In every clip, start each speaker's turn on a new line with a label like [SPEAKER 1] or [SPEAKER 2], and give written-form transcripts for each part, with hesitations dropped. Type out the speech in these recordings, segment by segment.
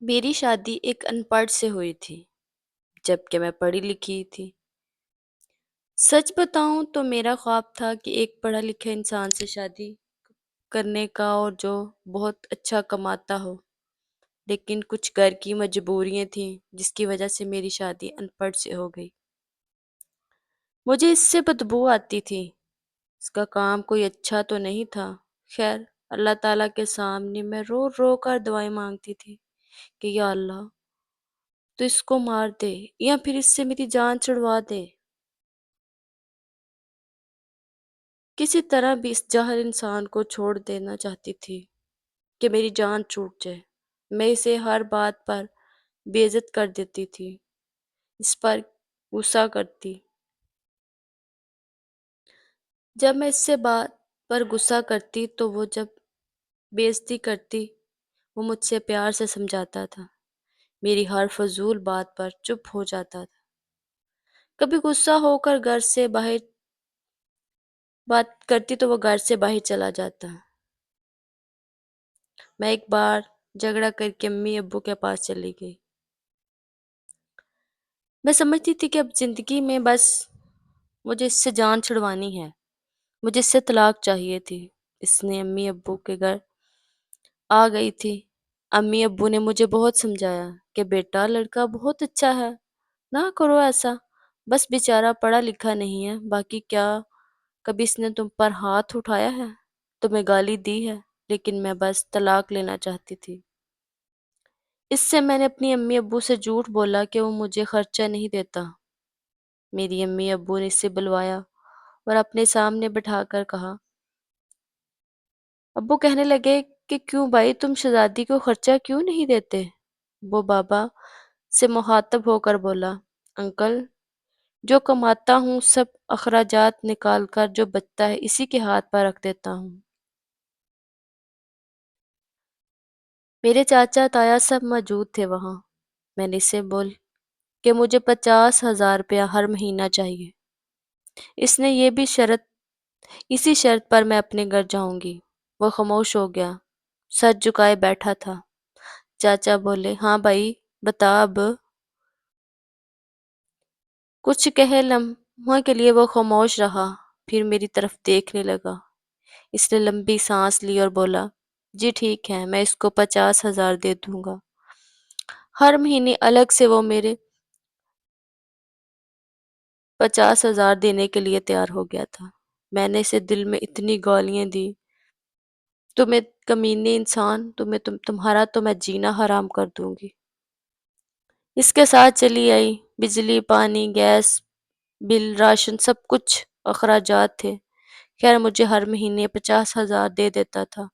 [SPEAKER 1] मेरी शादी एक अनपढ़ से हुई थी, जबकि मैं पढ़ी लिखी थी। सच बताऊं तो मेरा ख्वाब था कि एक पढ़ा लिखा इंसान से शादी करने का और जो बहुत अच्छा कमाता हो। लेकिन कुछ घर की मजबूरियां थीं जिसकी वजह से मेरी शादी अनपढ़ से हो गई। मुझे इससे बदबू आती थी। इसका काम कोई अच्छा तो नहीं था। खैर, अल्लाह ताला के सामने मैं रो रो कर दुआएं मांगती थी कि या अल्लाह, तो इसको मार दे या फिर इससे मेरी जान छुड़वा दे। किसी तरह भी इस जाहिल इंसान को छोड़ देना चाहती थी कि मेरी जान छूट जाए। मैं इसे हर बात पर बेइज्जत कर देती थी, इस पर गुस्सा करती। जब मैं इससे बात पर गुस्सा करती तो वो जब बेइज्जती करती, वो मुझसे प्यार से समझाता था। मेरी हर फजूल बात पर चुप हो जाता था। कभी गुस्सा होकर घर से बाहर बात करती तो वो घर से बाहर चला जाता। मैं एक बार झगड़ा करके अम्मी अब्बू के पास चली गई। मैं समझती थी कि अब जिंदगी में बस मुझे इससे जान छुड़वानी है। मुझे इससे तलाक चाहिए थी। इसने अम्मी अब्बू के घर आ गई थी। अम्मी अब्बू ने मुझे बहुत समझाया कि बेटा, लड़का बहुत अच्छा है, ना करो ऐसा। बस बेचारा पढ़ा लिखा नहीं है, बाकी क्या कभी इसने तुम पर हाथ उठाया है, तुम्हें गाली दी है? लेकिन मैं बस तलाक लेना चाहती थी। इससे मैंने अपनी अम्मी अब्बू से झूठ बोला कि वो मुझे खर्चा नहीं देता। मेरी अम्मी अब्बू ने इसे बुलवाया और अपने सामने बिठाकर कहा। अब्बू कहने लगे कि क्यों भाई, तुम शहजादी को खर्चा क्यों नहीं देते? वो बाबा से मुखातब होकर बोला, अंकल, जो कमाता हूँ सब अखराजात निकाल कर जो बचता है इसी के हाथ पर रख देता हूँ। मेरे चाचा ताया सब मौजूद थे वहाँ। मैंने इसे बोल कि मुझे 50,000 रुपया हर महीना चाहिए। इसने ये भी शर्त इसी शर्त पर मैं अपने घर जाऊंगी। वो खामोश हो गया, सर झुकाए बैठा था। चाचा बोले, हाँ भाई, बता अब। कुछ कहे लम्हों के लिए वो खामोश रहा, फिर मेरी तरफ देखने लगा। इसने लंबी सांस ली और बोला, जी ठीक है, मैं इसको 50,000 दे दूंगा। हर महीने अलग से वो मेरे 50,000 देने के लिए तैयार हो गया था। मैंने इसे दिल में इतनी गालियां दी, तुम्हें कमीने इंसान, तुम्हारा तो मैं जीना हराम कर दूंगी। इसके साथ चली आई। बिजली, पानी, गैस बिल, राशन, सब कुछ अखराजात थे। खैर, मुझे हर महीने 50,000 दे देता था।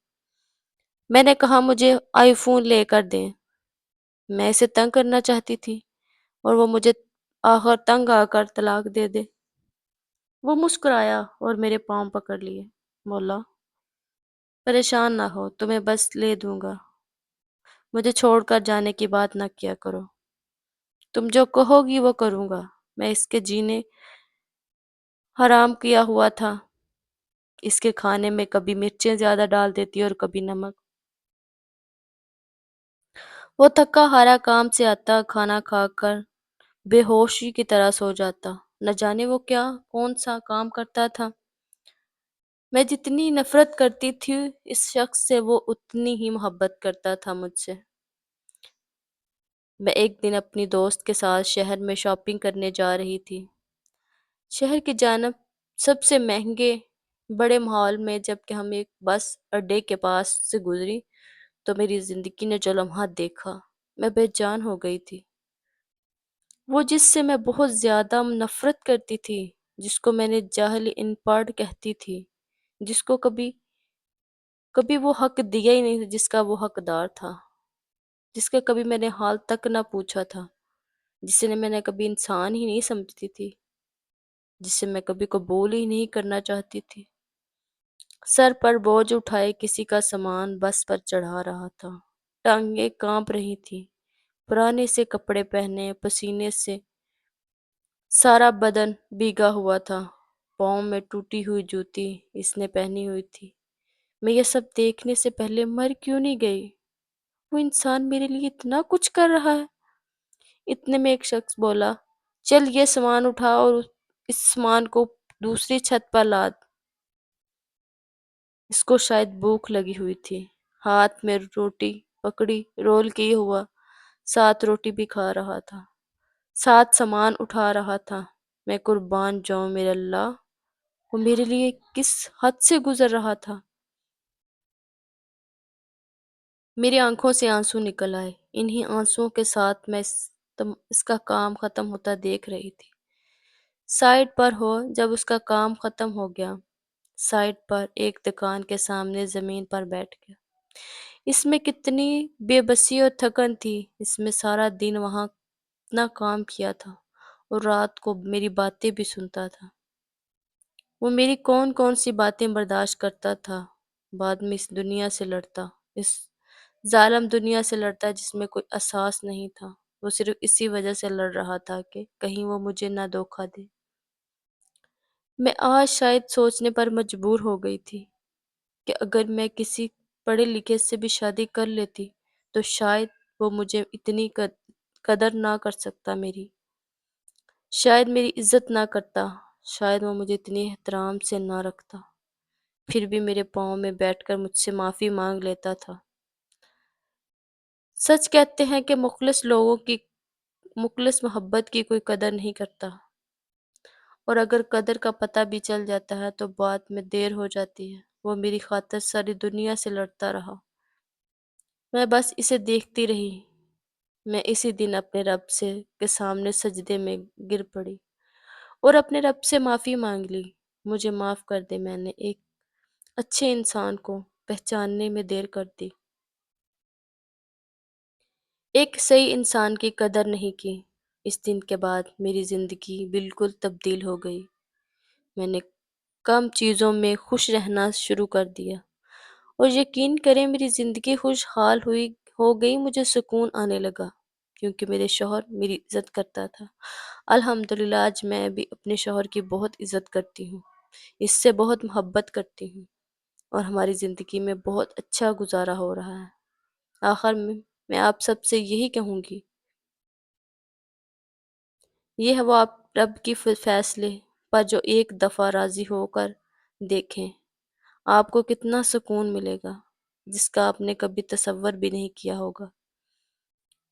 [SPEAKER 1] मैंने कहा मुझे आईफोन लेकर दें। मैं इसे तंग करना चाहती थी और वो मुझे आखिर तंग आकर तलाक दे दे। वो मुस्कुराया और मेरे पांव पकड़ लिए। बोला, परेशान ना हो, तुम्हें बस ले दूंगा। मुझे छोड़कर जाने की बात ना किया करो। तुम जो कहोगी वो करूंगा। मैं इसके जीने हराम किया हुआ था। इसके खाने में कभी मिर्चें ज्यादा डाल देती और कभी नमक। वो थका हारा काम से आता, खाना खाकर बेहोशी की तरह सो जाता। न जाने वो क्या कौन सा काम करता था। मैं जितनी नफरत करती थी इस शख्स से, वो उतनी ही मोहब्बत करता था मुझसे। मैं एक दिन अपनी दोस्त के साथ शहर में शॉपिंग करने जा रही थी। शहर की जानब सबसे महंगे बड़े मॉल में। जबकि हम एक बस अड्डे के पास से गुजरी तो मेरी जिंदगी ने जो लम्हा देखा, मैं बेजान हो गई थी। वो जिससे मैं बहुत ज्यादा नफरत करती थी, जिसको मैंने जाहल इनपढ़ कहती थी, जिसको कभी कभी वो हक दिया ही नहीं था जिसका वो हकदार था, जिसका कभी मैंने हाल तक ना पूछा था, जिसे मैंने कभी इंसान ही नहीं समझती थी, जिसे मैं कभी कबूल ही नहीं करना चाहती थी। सर पर बोझ उठाए किसी का सामान बस पर चढ़ा रहा था। टांगें कांप रही थी। पुराने से कपड़े पहने, पसीने से सारा बदन भीगा हुआ था। पाँव में टूटी हुई जूती इसने पहनी हुई थी। मैं ये सब देखने से पहले मर क्यों नहीं गई? وہ انسان میرے لیے اتنا کچھ کر رہا ہے۔ اتنے میں ایک شخص بولا، چل یہ سامان اٹھا اور اس سامان کو دوسری چھت پر لاد۔ اس کو شاید بھوک لگی ہوئی تھی، ہاتھ میں روٹی پکڑی، رول کیے ہوا، 7 روٹی بھی کھا رہا تھا، 7 سامان اٹھا رہا تھا۔ میں قربان جاؤں میرے اللہ، وہ میرے لیے کس حد سے گزر رہا تھا۔ میری آنکھوں سے آنسو نکل آئے، انہی آنسوؤں کے ساتھ میں اس کا کام ختم ہوتا دیکھ رہی تھی۔ سائٹ پر ہو جب اس کا کام ختم ہو گیا، سائٹ پر ایک دکان کے سامنے زمین پر بیٹھ گیا۔ اس میں کتنی بے بسی اور تھکن تھی، اس میں سارا دن وہاں اتنا کام کیا تھا اور رات کو میری باتیں بھی سنتا تھا۔ وہ میری کون کون سی باتیں برداشت کرتا تھا، بعد میں اس دنیا سے لڑتا، اس ظالم دنیا سے لڑتا جس میں کوئی احساس نہیں تھا۔ وہ صرف اسی وجہ سے لڑ رہا تھا کہ کہیں وہ مجھے نہ دھوکا دے۔ میں آج شاید سوچنے پر مجبور ہو گئی تھی کہ اگر میں کسی پڑھے لکھے سے بھی شادی کر لیتی تو شاید وہ مجھے اتنی قدر نہ کر سکتا میری، شاید میری عزت نہ کرتا، شاید وہ مجھے اتنی احترام سے نہ رکھتا، پھر بھی میرے پاؤں میں بیٹھ کر مجھ سے معافی مانگ لیتا تھا۔ سچ کہتے ہیں کہ مخلص محبت کی کوئی قدر نہیں کرتا، اور اگر قدر کا پتہ بھی چل جاتا ہے تو بعد میں دیر ہو جاتی ہے۔ وہ میری خاطر ساری دنیا سے لڑتا رہا، میں بس اسے دیکھتی رہی۔ میں اسی دن اپنے رب سے کے سامنے سجدے میں گر پڑی اور اپنے رب سے معافی مانگ لی، مجھے معاف کر دے، میں نے ایک اچھے انسان کو پہچاننے میں دیر کر دی، ایک صحیح انسان کی قدر نہیں کی۔ اس دن کے بعد میری زندگی بالکل تبدیل ہو گئی۔ میں نے کم چیزوں میں خوش رہنا شروع کر دیا، اور یقین کریں میری زندگی خوشحال ہو گئی، مجھے سکون آنے لگا کیونکہ میرے شوہر میری عزت کرتا تھا۔ الحمدللہ آج میں بھی اپنے شوہر کی بہت عزت کرتی ہوں، اس سے بہت محبت کرتی ہوں، اور ہماری زندگی میں بہت اچھا گزارا ہو رہا ہے۔ آخر میں آپ سب سے یہی کہوں گی، یہ ہے وہ آپ رب کی فیصلے پر جو ایک دفعہ راضی ہو کر دیکھیں، آپ کو کتنا سکون ملے گا جس کا آپ نے کبھی تصور بھی نہیں کیا ہوگا۔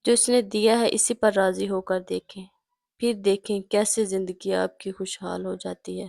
[SPEAKER 1] جو اس نے دیا ہے اسی پر راضی ہو کر دیکھیں، پھر دیکھیں کیسے زندگی آپ کی خوشحال ہو جاتی ہے۔